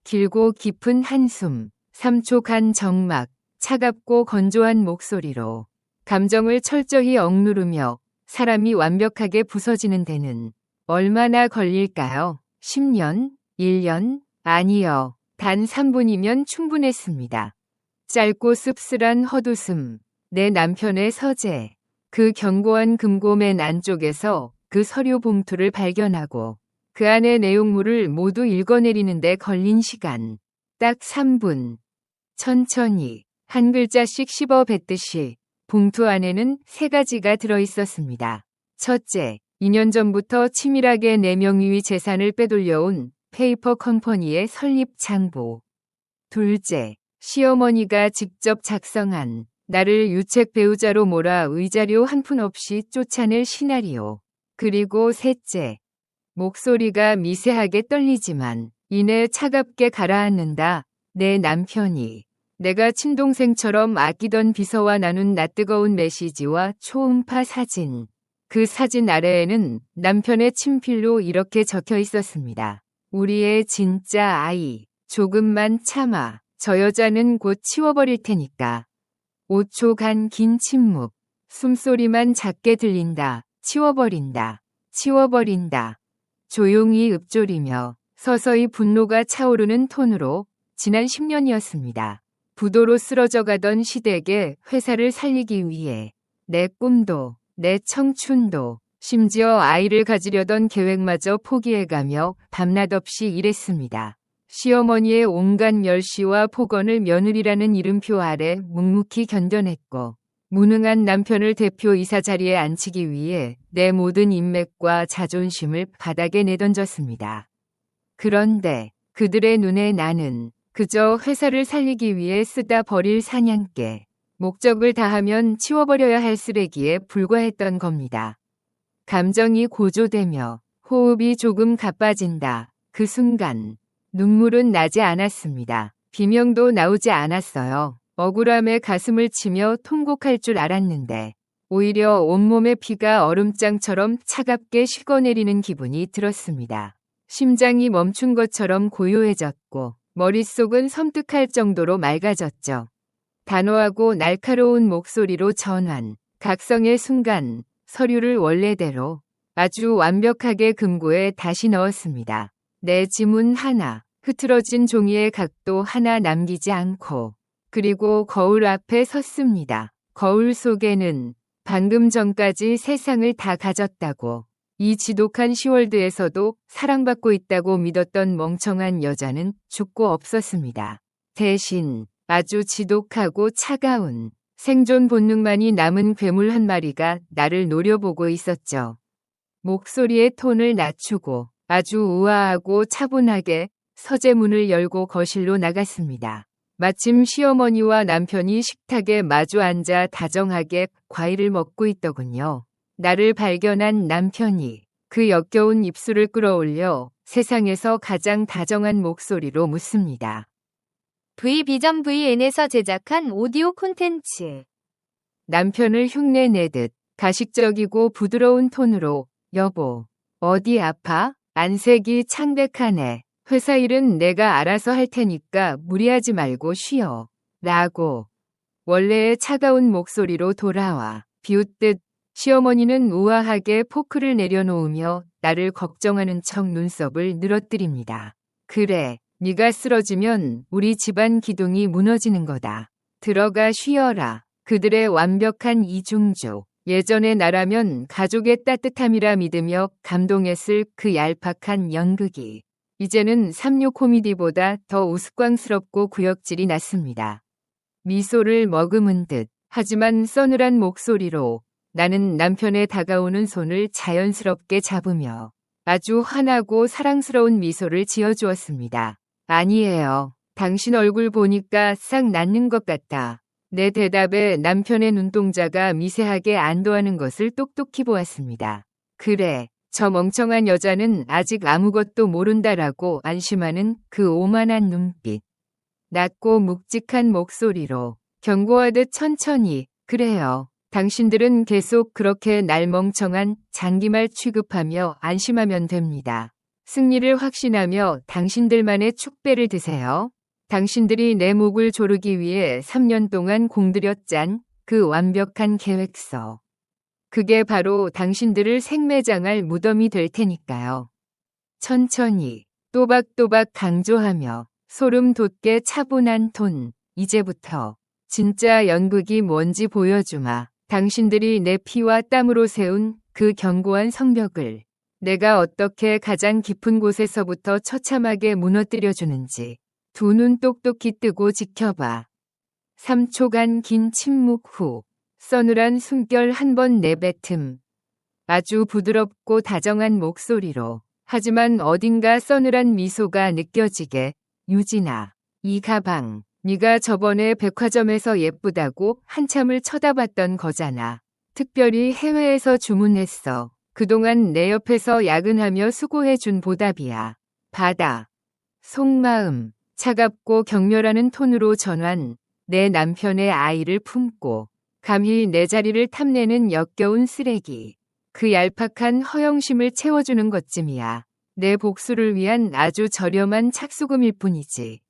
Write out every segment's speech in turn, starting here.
길고 깊은 한숨, 3초 간 정막, 차갑고 건조한 목소리로 감정을 철저히 억누르며 사람이 완벽하게 부서지는 데는 얼마나 걸릴까요? 10년? 1년? 아니요. 단 3분이면 충분했습니다. 짧고 씁쓸한 헛웃음, 내 남편의 서재. 그 견고한 금고 맨 안쪽에서 그 서류 봉투를 발견하고 그 안의 내용물을 모두 읽어내리는데 걸린 시간. 딱 3분. 천천히 한 글자씩 씹어 뱉듯이 봉투 안에는 3가지가 들어있었습니다. 첫째, 2년 전부터 치밀하게 내 명의의 재산을 빼돌려온 페이퍼 컴퍼니의 설립 장부. 둘째, 시어머니가 직접 작성한 나를 유책 배우자로 몰아 의자료 한 푼 없이 쫓아낼 시나리오. 그리고 셋째, 목소리가 미세하게 떨리지만 이내 차갑게 가라앉는다. 내 남편이 내가 친동생처럼 아끼던 비서와 나눈 낯뜨거운 메시지와 초음파 사진. 그 사진 아래에는 남편의 친필로 이렇게 적혀 있었습니다. 우리의 진짜 아이, 조금만 참아. 저 여자는 곧 치워버릴 테니까. 5초간 긴 침묵. 숨소리만 작게 들린다. 치워버린다. 치워버린다. 조용히 읊조리며 서서히 분노가 차오르는 톤으로 지난 10년이었습니다. 부도로 쓰러져 가던 시댁에 회사를 살리기 위해 내 꿈도, 내 청춘도, 심지어 아이를 가지려던 계획마저 포기해가며 밤낮 없이 일했습니다. 시어머니의 온갖 멸시와 폭언을 며느리라는 이름표 아래 묵묵히 견뎌냈고 무능한 남편을 대표 이사 자리에 앉히기 위해 내 모든 인맥과 자존심을 바닥에 내던졌습니다. 그런데 그들의 눈에 나는 그저 회사를 살리기 위해 쓰다 버릴 사냥개, 목적을 다하면 치워버려야 할 쓰레기에 불과했던 겁니다. 감정이 고조되며 호흡이 조금 가빠진다. 그 순간 눈물은 나지 않았습니다. 비명도 나오지 않았어요. 억울함에 가슴을 치며 통곡할 줄 알았는데 오히려 온몸의 피가 얼음장처럼 차갑게 식어내리는 기분이 들었습니다. 심장이 멈춘 것처럼 고요해졌고 머릿속은 섬뜩할 정도로 맑아졌죠. 단호하고 날카로운 목소리로 전환, 각성의 순간 서류를 원래대로 아주 완벽하게 금고에 다시 넣었습니다. 내 지문 하나, 흐트러진 종이의 각도 하나 남기지 않고 그리고 거울 앞에 섰습니다. 거울 속에는 방금 전까지 세상을 다 가졌다고 이 지독한 시월드에서도 사랑받고 있다고 믿었던 멍청한 여자는 죽고 없었습니다. 대신 아주 지독하고 차가운 생존 본능만이 남은 괴물 한 마리가 나를 노려보고 있었죠. 목소리의 톤을 낮추고 아주 우아하고 차분하게 서재문을 열고 거실로 나갔습니다. 마침 시어머니와 남편이 식탁에 마주 앉아 다정하게 과일을 먹고 있더군요. 나를 발견한 남편이 그 역겨운 입술을 끌어올려 세상에서 가장 다정한 목소리로 묻습니다. V비전 VN에서 제작한 오디오 콘텐츠. 남편을 흉내내듯 가식적이고 부드러운 톤으로 여보, 어디 아파? 안색이 창백하네. 회사 일은 내가 알아서 할 테니까 무리하지 말고 쉬어. 라고 원래의 차가운 목소리로 돌아와 비웃듯 시어머니는 우아하게 포크를 내려놓으며 나를 걱정하는 척 눈썹을 늘어뜨립니다. 그래, 네가 쓰러지면 우리 집안 기둥이 무너지는 거다. 들어가 쉬어라. 그들의 완벽한 이중조. 예전의 나라면 가족의 따뜻함이라 믿으며 감동했을 그 얄팍한 연극이 이제는 삼류 코미디보다 더 우스꽝스럽고 구역질이 났습니다. 미소를 머금은 듯 하지만 서늘한 목소리로 나는 남편의 다가오는 손을 자연스럽게 잡으며 아주 환하고 사랑스러운 미소를 지어주었습니다. 아니에요. 당신 얼굴 보니까 싹 낫는 것 같다. 내 대답에 남편의 눈동자가 미세하게 안도하는 것을 똑똑히 보았습니다. 그래, 저 멍청한 여자는 아직 아무것도 모른다라고 안심하는 그 오만한 눈빛. 낮고 묵직한 목소리로 경고하듯 천천히, 그래요. 당신들은 계속 그렇게 날 멍청한 장기말 취급하며 안심하면 됩니다. 승리를 확신하며 당신들만의 축배를 드세요. 당신들이 내 목을 조르기 위해 3년 동안 공들여 짠 그 완벽한 계획서. 그게 바로 당신들을 생매장할 무덤이 될 테니까요. 천천히 또박또박 강조하며 소름 돋게 차분한 톤. 이제부터 진짜 연극이 뭔지 보여주마. 당신들이 내 피와 땀으로 세운 그 견고한 성벽을 내가 어떻게 가장 깊은 곳에서부터 처참하게 무너뜨려주는지 두 눈 똑똑히 뜨고 지켜봐. 3초간 긴 침묵 후 서늘한 숨결 한 번 내뱉음. 아주 부드럽고 다정한 목소리로 하지만 어딘가 서늘한 미소가 느껴지게. 유진아, 이 가방 네가 저번에 백화점에서 예쁘다고 한참을 쳐다봤던 거잖아. 특별히 해외에서 주문했어. 그동안 내 옆에서 야근하며 수고해준 보답이야. 받아. 속마음 차갑고 격렬하는 톤으로 전환. 내 남편의 아이를 품고 감히 내 자리를 탐내는 역겨운 쓰레기. 그 얄팍한 허영심을 채워주는 것쯤이야. 내 복수를 위한 아주 저렴한 착수금일 뿐이지.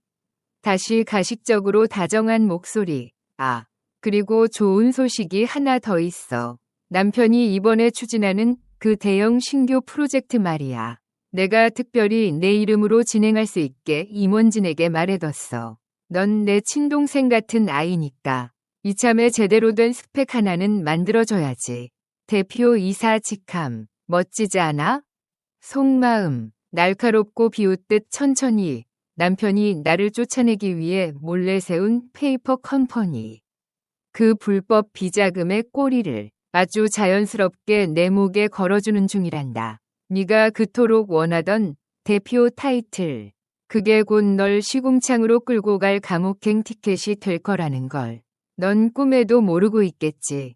다시 가식적으로 다정한 목소리. 아, 그리고 좋은 소식이 하나 더 있어. 남편이 이번에 추진하는 그 대형 신규 프로젝트 말이야. 내가 특별히 내 이름으로 진행할 수 있게 임원진에게 말해뒀어. 넌 내 친동생 같은 아이니까 이참에 제대로 된 스펙 하나는 만들어줘야지. 대표 이사 직함, 멋지지 않아? 속마음, 날카롭고 비웃듯 천천히. 남편이 나를 쫓아내기 위해 몰래 세운 페이퍼 컴퍼니. 그 불법 비자금의 꼬리를 아주 자연스럽게 내 목에 걸어주는 중이란다. 네가 그토록 원하던 대표 타이틀. 그게 곧 널 시궁창으로 끌고 갈 감옥행 티켓이 될 거라는 걸. 넌 꿈에도 모르고 있겠지.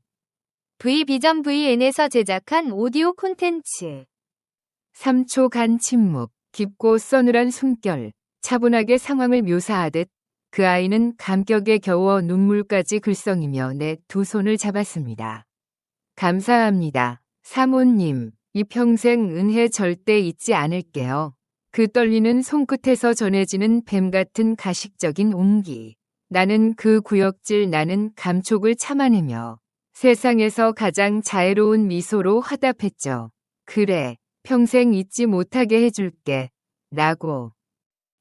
V비전 VN에서 제작한 오디오 콘텐츠. 3초간 침묵, 깊고 서늘한 숨결, 차분하게 상황을 묘사하듯 그 아이는 감격에 겨워 눈물까지 글썽이며 내 두 손을 잡았습니다. 감사합니다. 사모님, 이 평생 은혜 절대 잊지 않을게요. 그 떨리는 손끝에서 전해지는 뱀 같은 가식적인 온기. 나는 그 구역질 나는 감촉을 참아내며 세상에서 가장 자애로운 미소로 화답했죠. 그래, 평생 잊지 못하게 해줄게. 라고.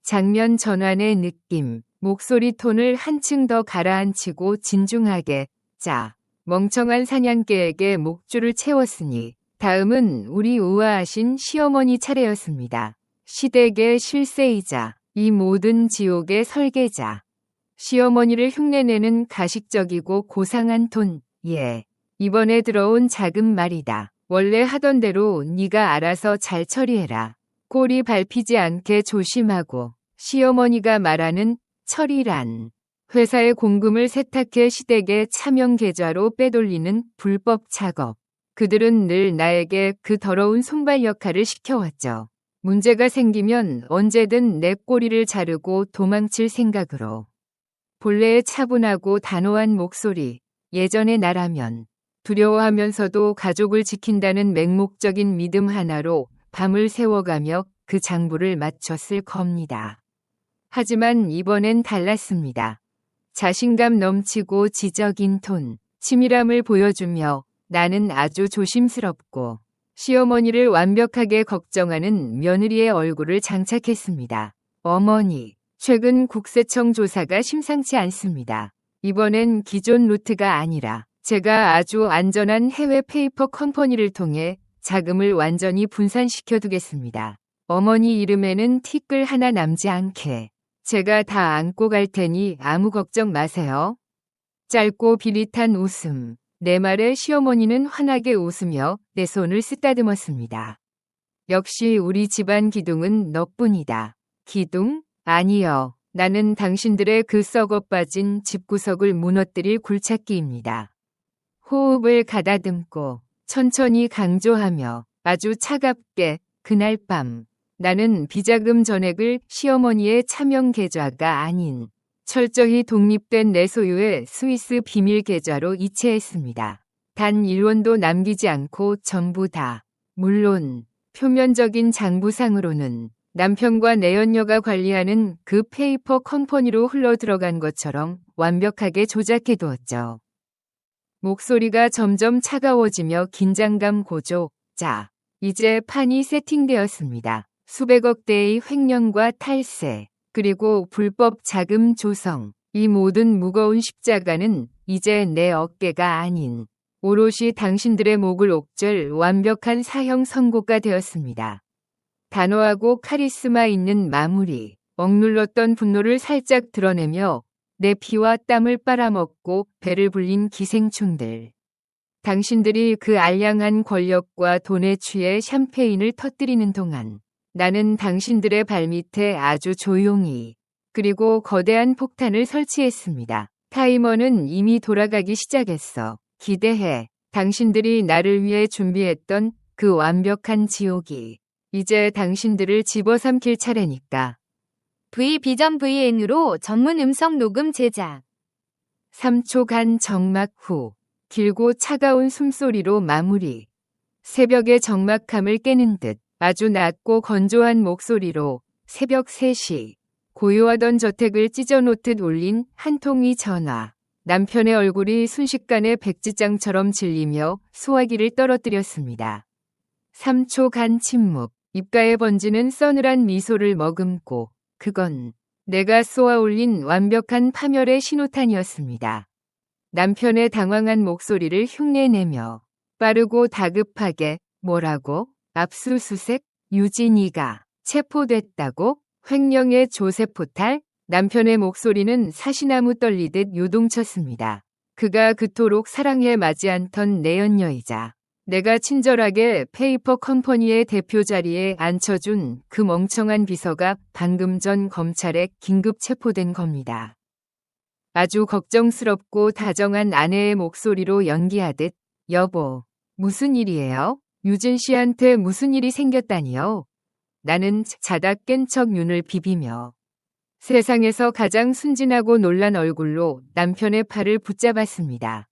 장면 전환의 느낌, 목소리 톤을 한층 더 가라앉히고 진중하게. 자, 멍청한 사냥개에게 목줄을 채웠으니 다음은 우리 우아하신 시어머니 차례였습니다. 시댁의 실세이자 이 모든 지옥의 설계자. 시어머니를 흉내내는 가식적이고 고상한 톤. 예, 이번에 들어온 자금 말이다. 원래 하던 대로 네가 알아서 잘 처리해라. 꼬리 밟히지 않게 조심하고. 시어머니가 말하는 처리란 회사의 공금을 세탁해 시댁의 차명 계좌로 빼돌리는 불법 작업. 그들은 늘 나에게 그 더러운 손발 역할을 시켜왔죠. 문제가 생기면 언제든 내 꼬리를 자르고 도망칠 생각으로. 본래의 차분하고 단호한 목소리, 예전의 나라면 두려워하면서도 가족을 지킨다는 맹목적인 믿음 하나로 밤을 새워가며 그 장부를 마쳤을 겁니다. 하지만 이번엔 달랐습니다. 자신감 넘치고 지적인 톤, 치밀함을 보여주며 나는 아주 조심스럽고 시어머니를 완벽하게 걱정하는 며느리의 얼굴을 장착했습니다. 어머니, 최근 국세청 조사가 심상치 않습니다. 이번엔 기존 루트가 아니라 제가 아주 안전한 해외 페이퍼 컴퍼니를 통해 자금을 완전히 분산시켜 두겠습니다. 어머니 이름에는 티끌 하나 남지 않게 제가 다 안고 갈 테니 아무 걱정 마세요. 짧고 비릿한 웃음. 내 말에 시어머니는 환하게 웃으며 내 손을 쓰다듬었습니다. 역시 우리 집안 기둥은 너뿐이다. 기둥? 아니요. 나는 당신들의 그 썩어 빠진 집구석을 무너뜨릴 굴착기입니다. 호흡을 가다듬고 천천히 강조하며 아주 차갑게 그날 밤 나는 비자금 전액을 시어머니의 차명 계좌가 아닌 철저히 독립된 내 소유의 스위스 비밀 계좌로 이체했습니다. 단 1원도 남기지 않고 전부 다. 물론 표면적인 장부상으로는 남편과 내연녀가 관리하는 그 페이퍼 컴퍼니로 흘러들어간 것처럼 완벽하게 조작해두었죠. 목소리가 점점 차가워지며 긴장감 고조. 자, 이제 판이 세팅되었습니다. 수백억 대의 횡령과 탈세, 그리고 불법 자금 조성, 이 모든 무거운 십자가는 이제 내 어깨가 아닌 오롯이 당신들의 목을 옥죄 완벽한 사형 선고가 되었습니다. 단호하고 카리스마 있는 마무리, 억눌렀던 분노를 살짝 드러내며 내 피와 땀을 빨아먹고 배를 불린 기생충들. 당신들이 그 알량한 권력과 돈에 취해 샴페인을 터뜨리는 동안 나는 당신들의 발밑에 아주 조용히 그리고 거대한 폭탄을 설치했습니다. 타이머는 이미 돌아가기 시작했어. 기대해. 당신들이 나를 위해 준비했던 그 완벽한 지옥이 이제 당신들을 집어삼킬 차례니까. V 비전 VN으로 전문 음성 녹음 제작. 3초간 정막 후 길고 차가운 숨소리로 마무리. 새벽의 적막함을 깨는 듯 아주 낮고 건조한 목소리로 새벽 3시 고요하던 저택을 찢어놓듯 울린 한 통의 전화. 남편의 얼굴이 순식간에 백지장처럼 질리며 소화기를 떨어뜨렸습니다. 3초간 침묵. 입가에 번지는 서늘한 미소를 머금고 그건 내가 쏘아올린 완벽한 파멸의 신호탄이었습니다. 남편의 당황한 목소리를 흉내내며 빠르고 다급하게 뭐라고? 압수수색? 유진이가 체포됐다고? 횡령의 조세 포탈? 남편의 목소리는 사시나무 떨리듯 요동쳤습니다. 그가 그토록 사랑해 마지 않던 내연녀이자 내가 친절하게 페이퍼 컴퍼니의 대표 자리에 앉혀준 그 멍청한 비서가 방금 전 검찰에 긴급 체포된 겁니다. 아주 걱정스럽고 다정한 아내의 목소리로 연기하듯 여보, 무슨 일이에요? 유진 씨한테 무슨 일이 생겼다니요? 나는 자다 깬 척 눈을 비비며 세상에서 가장 순진하고 놀란 얼굴로 남편의 팔을 붙잡았습니다.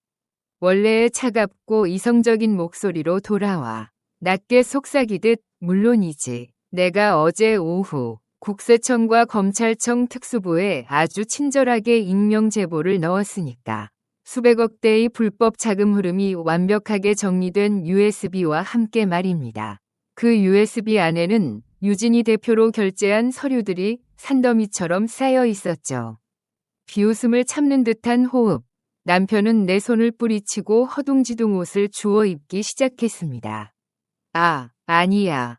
원래의 차갑고 이성적인 목소리로 돌아와 낮게 속삭이듯 물론이지. 내가 어제 오후 국세청과 검찰청 특수부에 아주 친절하게 익명 제보를 넣었으니까. 수백억 대의 불법 자금 흐름이 완벽하게 정리된 USB와 함께 말입니다. 그 USB 안에는 유진이 대표로 결제한 서류들이 산더미처럼 쌓여 있었죠. 비웃음을 참는 듯한 호흡. 남편은 내 손을 뿌리치고 허둥지둥 옷을 주워 입기 시작했습니다. 아니야.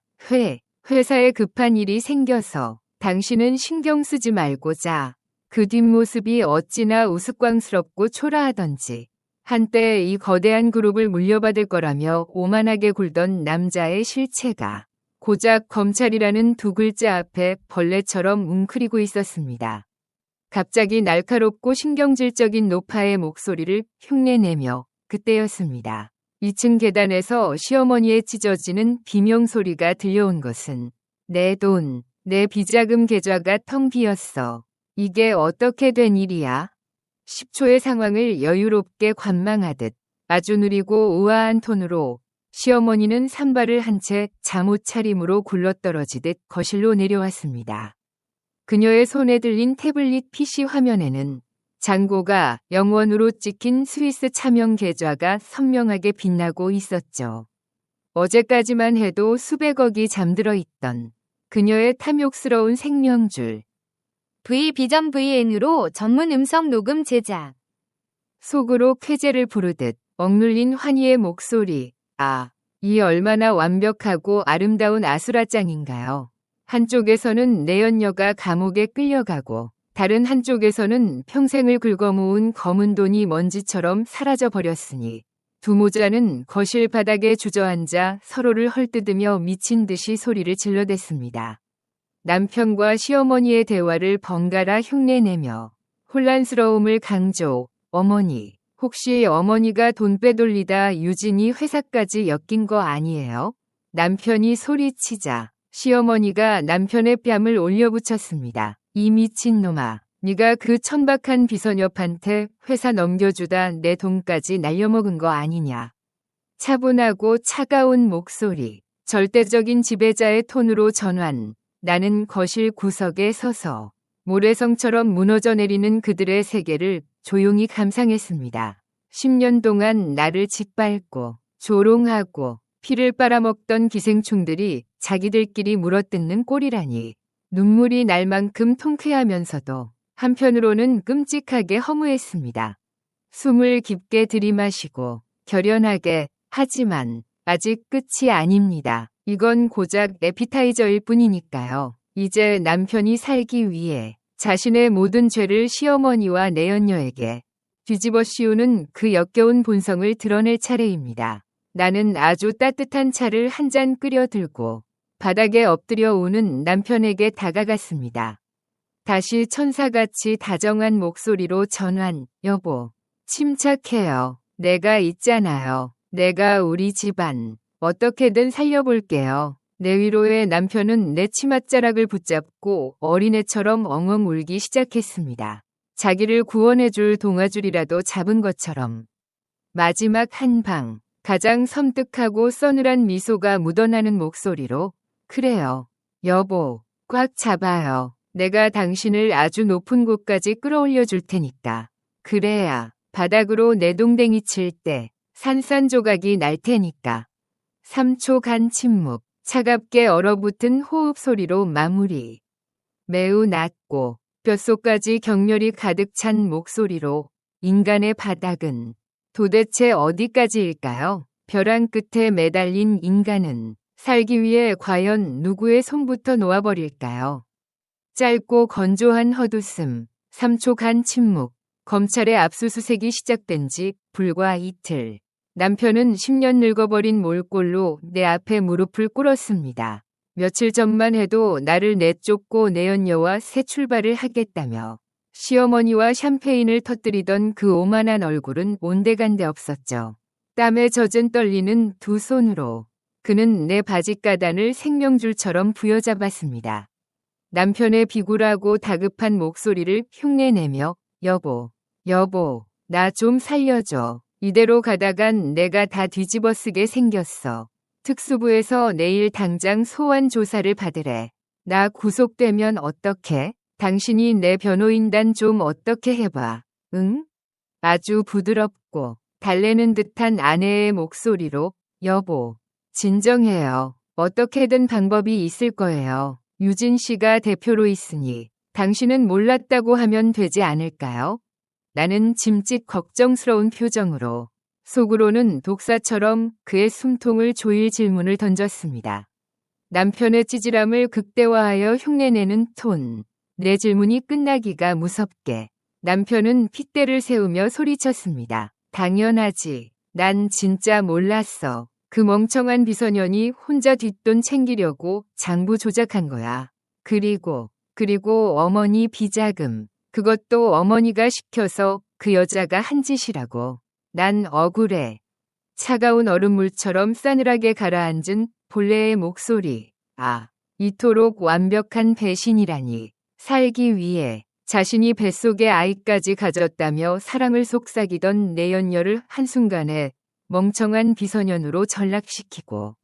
회사에 급한 일이 생겨서 당신은 신경 쓰지 말고 자. 그 뒷모습이 어찌나 우스꽝스럽고 초라하던지. 한때 이 거대한 그룹을 물려받을 거라며 오만하게 굴던 남자의 실체가 고작 검찰이라는 두 글자 앞에 벌레처럼 웅크리고 있었습니다. 갑자기 날카롭고 신경질적인 노파의 목소리를 흉내내며 그때였습니다. 2층 계단에서 시어머니의 찢어지는 비명소리가 들려온 것은 내 돈, 내 비자금 계좌가 텅 비었어. 이게 어떻게 된 일이야? 10초의 상황을 여유롭게 관망하듯 아주 느리고 우아한 톤으로 시어머니는 산발을 한 채 잠옷 차림으로 굴러떨어지듯 거실로 내려왔습니다. 그녀의 손에 들린 태블릿 PC 화면에는 잔고가 영원으로 찍힌 스위스 차명 계좌가 선명하게 빛나고 있었죠. 어제까지만 해도 수백억이 잠들어 있던 그녀의 탐욕스러운 생명줄. V 비전 VN으로 전문 음성 녹음 제작. 속으로 쾌재를 부르듯 억눌린 환희의 목소리. 이 얼마나 완벽하고 아름다운 아수라장인가요? 한쪽에서는 내연녀가 감옥에 끌려가고 다른 한쪽에서는 평생을 긁어모은 검은 돈이 먼지처럼 사라져 버렸으니 두 모자는 거실 바닥에 주저앉아 서로를 헐뜯으며 미친 듯이 소리를 질러댔습니다. 남편과 시어머니의 대화를 번갈아 흉내내며 혼란스러움을 강조. 어머니, 혹시 어머니가 돈 빼돌리다 유진이 회사까지 엮인 거 아니에요? 남편이 소리치자 시어머니가 남편의 뺨을 올려붙였습니다. 이 미친놈아, 네가 그 천박한 비서녀한테 회사 넘겨주다 내 돈까지 날려먹은 거 아니냐. 차분하고 차가운 목소리. 절대적인 지배자의 톤으로 전환. 나는 거실 구석에 서서 모래성처럼 무너져 내리는 그들의 세계를 조용히 감상했습니다. 10년 동안 나를 짓밟고 조롱하고 피를 빨아먹던 기생충들이 자기들끼리 물어뜯는 꼴이라니. 눈물이 날 만큼 통쾌하면서도 한편으로는 끔찍하게 허무했습니다. 숨을 깊게 들이마시고 결연하게 하지만 아직 끝이 아닙니다. 이건 고작 에피타이저일 뿐이니까요. 이제 남편이 살기 위해 자신의 모든 죄를 시어머니와 내연녀에게 뒤집어 씌우는 그 역겨운 본성을 드러낼 차례입니다. 나는 아주 따뜻한 차를 한 잔 끓여 들고 바닥에 엎드려 우는 남편에게 다가갔습니다. 다시 천사같이 다정한 목소리로 전환. 여보, 침착해요. 내가 있잖아요. 내가 우리 집안 어떻게든 살려볼게요. 내 위로에 남편은 내 치맛자락을 붙잡고 어린애처럼 엉엉 울기 시작했습니다. 자기를 구원해줄 동아줄이라도 잡은 것처럼. 마지막 한 방, 가장 섬뜩하고 서늘한 미소가 묻어나는 목소리로 그래요. 여보, 꽉 잡아요. 내가 당신을 아주 높은 곳까지 끌어올려 줄 테니까. 그래야 바닥으로 내동댕이 칠 때 산산조각이 날 테니까. 3초간 침묵, 차갑게 얼어붙은 호흡 소리로 마무리. 매우 낮고 뼛속까지 격렬이 가득 찬 목소리로 인간의 바닥은 도대체 어디까지일까요? 벼랑 끝에 매달린 인간은 살기 위해 과연 누구의 손부터 놓아버릴까요? 짧고 건조한 헛웃음, 3초간 침묵, 검찰의 압수수색이 시작된 지 불과 이틀. 남편은 10년 늙어버린 몰골로 내 앞에 무릎을 꿇었습니다. 며칠 전만 해도 나를 내쫓고 내연녀와 새 출발을 하겠다며 시어머니와 샴페인을 터뜨리던 그 오만한 얼굴은 온데간데 없었죠. 땀에 젖은 떨리는 두 손으로 그는 내 바짓가단을 생명줄처럼 부여잡았습니다. 남편의 비굴하고 다급한 목소리를 흉내내며 여보, 나 좀 살려줘. 이대로 가다간 내가 다 뒤집어 쓰게 생겼어. 특수부에서 내일 당장 소환 조사를 받으래. 나 구속되면 어떡해? 당신이 내 변호인단 좀 어떻게 해봐. 응? 아주 부드럽고 달래는 듯한 아내의 목소리로 여보, 진정해요. 어떻게든 방법이 있을 거예요. 유진 씨가 대표로 있으니 당신은 몰랐다고 하면 되지 않을까요? 나는 짐짓 걱정스러운 표정으로 속으로는 독사처럼 그의 숨통을 조일 질문을 던졌습니다. 남편의 찌질함을 극대화하여 흉내내는 톤. 내 질문이 끝나기가 무섭게 남편은 핏대를 세우며 소리쳤습니다. 당연하지. 난 진짜 몰랐어. 그 멍청한 비서년이 혼자 뒷돈 챙기려고 장부 조작한 거야. 그리고 어머니 비자금. 그것도 어머니가 시켜서 그 여자가 한 짓이라고. 난 억울해. 차가운 얼음물처럼 싸늘하게 가라앉은 본래의 목소리. 아, 이토록 완벽한 배신이라니. 살기 위해 자신이 뱃속에 아이까지 가졌다며 사랑을 속삭이던 내연녀를 한순간에 멍청한 비서년으로 전락시키고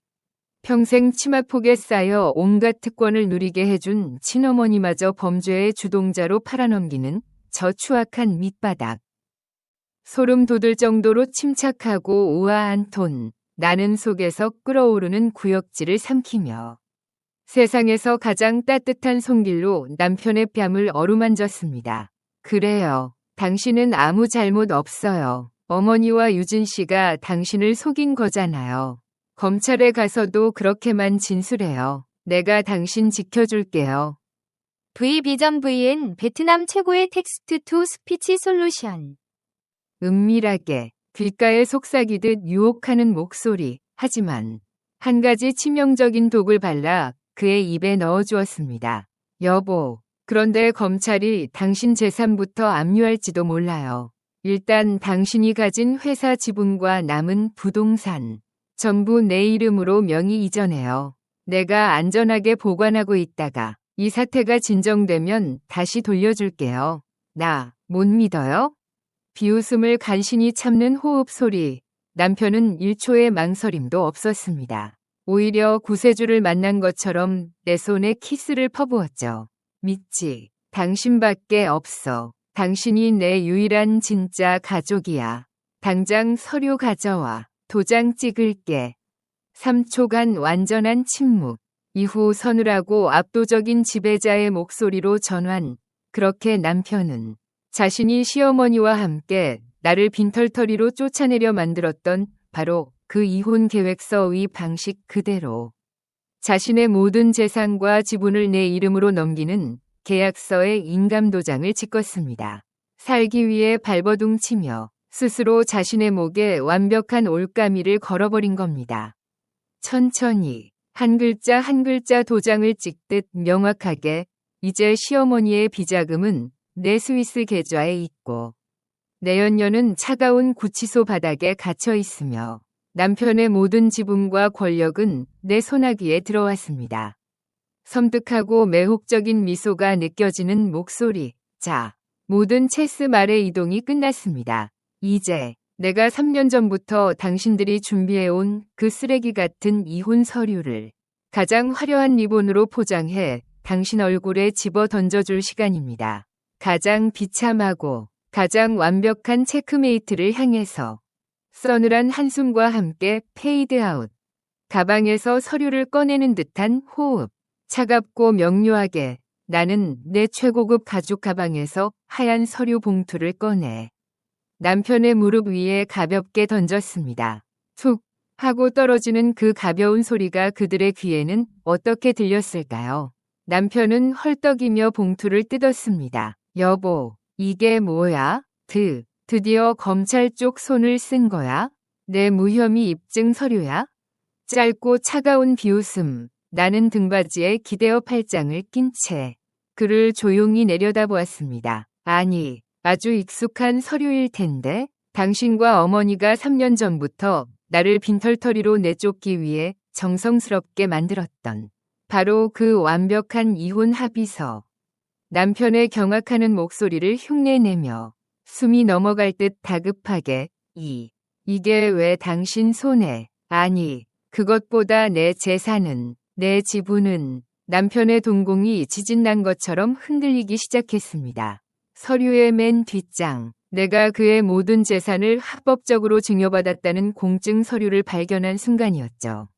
평생 치마폭에 쌓여 온갖 특권을 누리게 해준 친어머니마저 범죄의 주동자로 팔아넘기는 저 추악한 밑바닥. 소름 돋을 정도로 침착하고 우아한 톤. 나는 속에서 끓어오르는 구역질을 삼키며 세상에서 가장 따뜻한 손길로 남편의 뺨을 어루만졌습니다. 그래요. 당신은 아무 잘못 없어요. 어머니와 유진 씨가 당신을 속인 거잖아요. 검찰에 가서도 그렇게만 진술해요. 내가 당신 지켜줄게요. V 비전 VN 베트남 최고의 텍스트 투 스피치 솔루션. 은밀하게 귓가에 속삭이듯 유혹하는 목소리. 하지만 한 가지 치명적인 독을 발라 그의 입에 넣어주었습니다. 여보, 그런데 검찰이 당신 재산부터 압류할지도 몰라요. 일단 당신이 가진 회사 지분과 남은 부동산 전부 내 이름으로 명의 이전해요. 내가 안전하게 보관하고 있다가 이 사태가 진정되면 다시 돌려줄게요. 나 못 믿어요? 비웃음을 간신히 참는 호흡 소리. 남편은 1초의 망설임도 없었습니다. 오히려 구세주를 만난 것처럼 내 손에 키스를 퍼부었죠. 믿지. 당신밖에 없어. 당신이 내 유일한 진짜 가족이야. 당장 서류 가져와. 도장 찍을게. 3초간 완전한 침묵. 이후 서늘하고 압도적인 지배자의 목소리로 전환. 그렇게 남편은 자신이 시어머니와 함께 나를 빈털터리로 쫓아내려 만들었던 바로 그 이혼 계획서의 방식 그대로 자신의 모든 재산과 지분을 내 이름으로 넘기는 계약서에 인감도장을 찍었습니다. 살기 위해 발버둥치며 스스로 자신의 목에 완벽한 올가미를 걸어버린 겁니다. 천천히 한 글자 한 글자 도장을 찍듯 명확하게 이제 시어머니의 비자금은 내 스위스 계좌에 있고 내연녀는 차가운 구치소 바닥에 갇혀 있으며 남편의 모든 지분과 권력은 내 손아귀에 들어왔습니다. 섬뜩하고 매혹적인 미소가 느껴지는 목소리. 자, 모든 체스 말의 이동이 끝났습니다. 이제 내가 3년 전부터 당신들이 준비해온 그 쓰레기 같은 이혼 서류를 가장 화려한 리본으로 포장해 당신 얼굴에 집어 던져줄 시간입니다. 가장 비참하고 가장 완벽한 체크메이트를 향해서 서늘한 한숨과 함께 페이드아웃. 가방에서 서류를 꺼내는 듯한 호흡. 차갑고 명료하게 나는 내 최고급 가죽 가방에서 하얀 서류 봉투를 꺼내 남편의 무릎 위에 가볍게 던졌습니다. 툭 하고 떨어지는 그 가벼운 소리가 그들의 귀에는 어떻게 들렸을까요? 남편은 헐떡이며 봉투를 뜯었습니다. 여보, 이게 뭐야? 드디어 검찰 쪽 손을 쓴 거야? 내 무혐의 입증 서류야? 짧고 차가운 비웃음. 나는 등받이에 기대어 팔짱을 낀 채 그를 조용히 내려다보았습니다. 아니, 아주 익숙한 서류일 텐데 당신과 어머니가 3년 전부터 나를 빈털터리로 내쫓기 위해 정성스럽게 만들었던 바로 그 완벽한 이혼 합의서. 남편의 경악하는 목소리를 흉내내며 숨이 넘어갈 듯 다급하게 이게 왜 당신 손에 아니 그것보다 내 재산은 내 지분은 남편의 동공이 지진난 것처럼 흔들리기 시작했습니다. 서류의 맨 뒷장 내가 그의 모든 재산을 합법적으로 증여받았다는 공증 서류를 발견한 순간이었죠.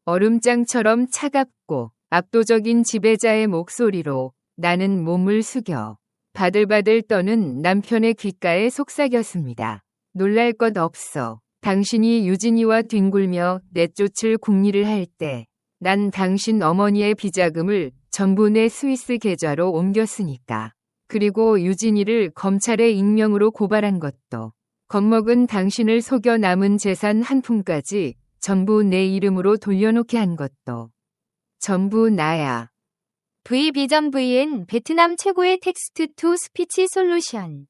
얼음장처럼 차갑고 압도적인 지배자의 목소리로 나는 몸을 숙여 바들바들 떠는 남편의 귓가에 속삭였습니다. 놀랄 것 없어. 당신이 유진이와 뒹굴며 내쫓을 궁리를 할 때 난 당신 어머니의 비자금을 전부 내 스위스 계좌로 옮겼으니까. 그리고 유진이를 검찰에 익명으로 고발한 것도 겁먹은 당신을 속여 남은 재산 한 푼까지 전부 내 이름으로 돌려놓게 한 것도 전부 나야. V비전 vn 베트남 최고의 텍스트 투 스피치 솔루션.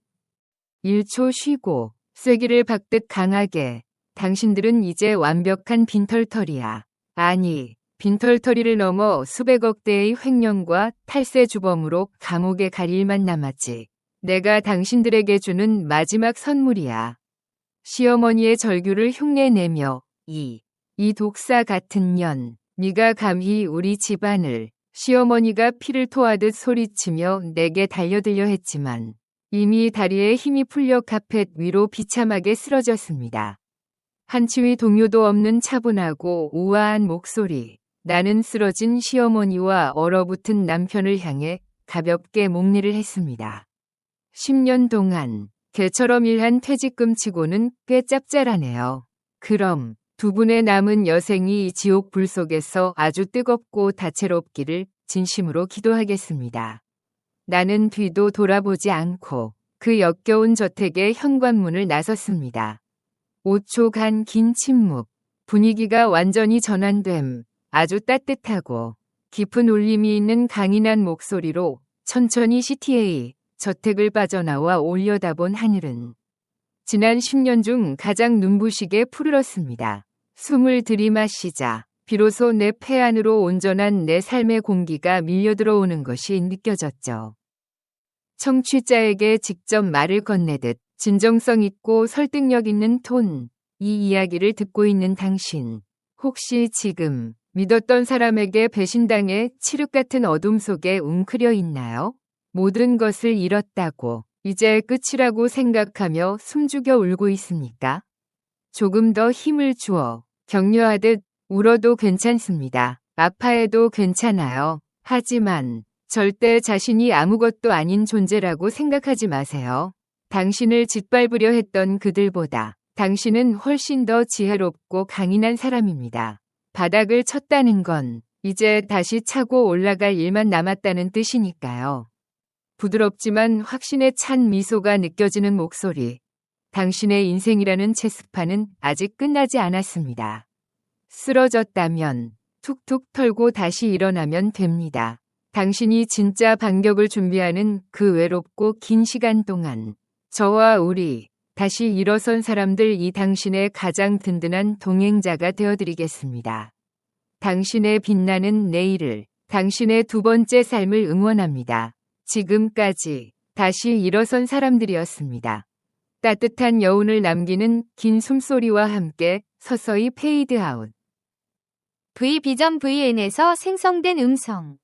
1초 쉬고 쐐기를 박듯 강하게 당신들은 이제 완벽한 빈털터리야. 아니, 빈털터리를 넘어 수백억 대의 횡령과 탈세 주범으로 감옥에 갈 일만 남았지. 내가 당신들에게 주는 마지막 선물이야. 시어머니의 절규를 흉내내며 이 독사 같은 년, 네가 감히 우리 집안을 시어머니가 피를 토하듯 소리치며 내게 달려들려 했지만 이미 다리에 힘이 풀려 카펫 위로 비참하게 쓰러졌습니다. 한치위 동요도 없는 차분하고 우아한 목소리. 나는 쓰러진 시어머니와 얼어붙은 남편을 향해 가볍게 목례를 했습니다. 10년 동안 개처럼 일한 퇴직금치고는 꽤 짭짤하네요. 그럼 두 분의 남은 여생이 지옥 불 속에서 아주 뜨겁고 다채롭기를 진심으로 기도하겠습니다. 나는 뒤도 돌아보지 않고 그 역겨운 저택의 현관문을 나섰습니다. 5초간 긴 침묵, 분위기가 완전히 전환됨. 아주 따뜻하고 깊은 울림이 있는 강인한 목소리로 천천히 CTA 저택을 빠져나와 올려다본 하늘은 지난 10년 중 가장 눈부시게 푸르렀습니다. 숨을 들이마시자 비로소 내 폐 안으로 온전한 내 삶의 공기가 밀려들어오는 것이 느껴졌죠. 청취자에게 직접 말을 건네듯 진정성 있고 설득력 있는 톤. 이 이야기를 듣고 있는 당신. 혹시 지금 믿었던 사람에게 배신당해 칠흑 같은 어둠 속에 웅크려 있나요? 모든 것을 잃었다고 이제 끝이라고 생각하며 숨죽여 울고 있습니까? 조금 더 힘을 주어 격려하듯 울어도 괜찮습니다. 아파해도 괜찮아요. 하지만 절대 자신이 아무것도 아닌 존재라고 생각하지 마세요. 당신을 짓밟으려 했던 그들보다 당신은 훨씬 더 지혜롭고 강인한 사람입니다. 바닥을 쳤다는 건 이제 다시 차고 올라갈 일만 남았다는 뜻이니까요. 부드럽지만 확신에 찬 미소가 느껴지는 목소리. 당신의 인생이라는 체스판은 아직 끝나지 않았습니다. 쓰러졌다면 툭툭 털고 다시 일어나면 됩니다. 당신이 진짜 반격을 준비하는 그 외롭고 긴 시간 동안 저와 우리 다시 일어선 사람들 당신의 가장 든든한 동행자가 되어드리겠습니다. 당신의 빛나는 내일을, 당신의 두 번째 삶을 응원합니다. 지금까지 다시 일어선 사람들이었습니다. 따뜻한 여운을 남기는 긴 숨소리와 함께 서서히 페이드아웃. V 비전 VN에서 생성된 음성.